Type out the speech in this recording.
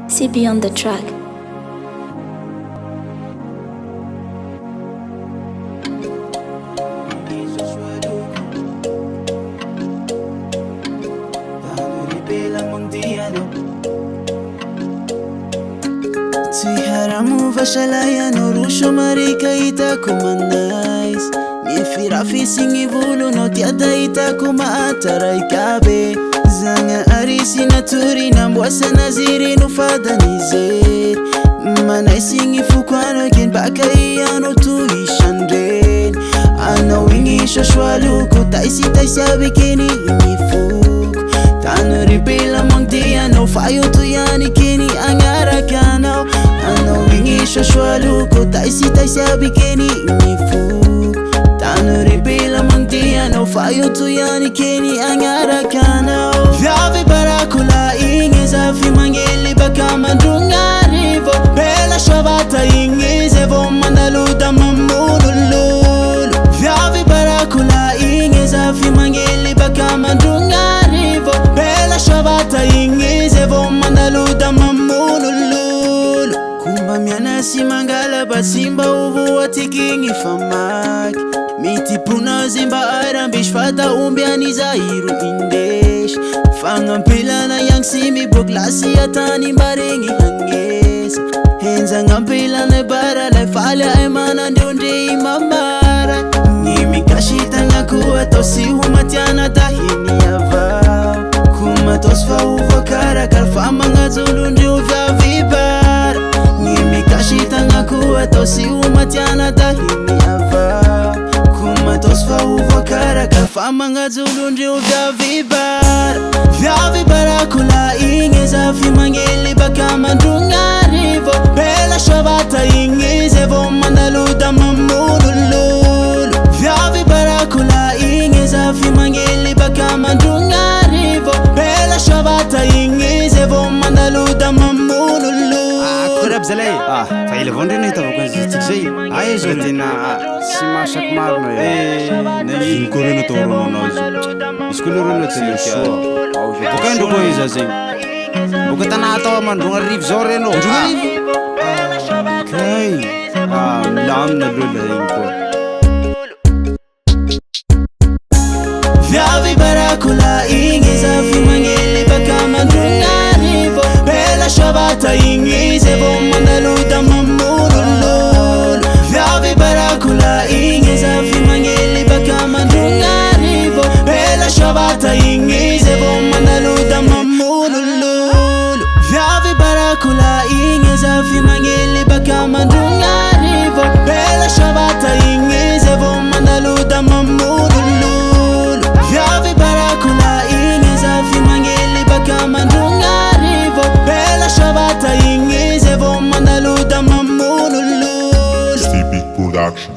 CB on the track. Tsiharamu vashalaiano rusho marika itako manais Nifirafisingi vulu no tiada itako maatarai kabe Zanga arisi naturi nambwasa naziri nufada nizir Manaisingi fukwano ken baka iyano tuishandren Ana wingi shoshwaluko taisi abikini imifuk Tano ribela mangdiano fayo tuyani kini angarakanao Ano wingi shoshwaluko taisi abikini imifuk Tano ribela mangdiano fayo tuyani kini angarakanao Vyave barakula inge zafi mangeli baka mandunga rivo Bela shabata inge zevo mandaluda mamulululu Vyave barakula inge zafi mangeli baka mandunga rivo Bela shabata inge zevo mandaluda mamulululu Kumba mianasi mangala basimba uvu watikingi famak Miti puna zimba arambish fata umbiani zairu indesh Fangampila na yang simi buklasi atani maringi hangis Henza ngampila na bara la fala ay manandundi imamara Nimi kashita ngakuwa tosi humatiana tahini avao Kuma tosfa uvakara kalfama ngazulundi uvya vibara Nimi kashita ngakuwa tosi humatiana tahini avao Kuma tosfa uvakara kalfama ngazulundi uvya vibara Vyave barakula inge zafi mangeli baka mandunga rivo Bela shabata inge zevo mandaluda mamulululu Vyave barakula inge zafi mangeli baka mandunga rivo Bela shabata inge zevo mandaluda mamulululu Kurab zalay faila vondrena ita vakonzi zay ay zo tena si masak marno nani korena torono nazo iskolorona tena shoa Bukan ndoko iza zay Bukan tana atawa mandunga riv zao reno Okay Lam na lula inko Vyave barakula inge zafi mangeli baka mandunga rivo Bela shabata inge zevo mandaluda mamulululu Vyave barakula inge zafi mangeli baka mandunga rivo Bela shabata inge zevo mandaluda mamulululu Vyave barakula inge zafi mangeli baka mandunga rivo Bela shabata inge zevo mandaluda mamulululu Vyave barakula inge zafi mangeli baka mandunga rivo Bela shabata inge zevo mandaluda mamulululu CB Production.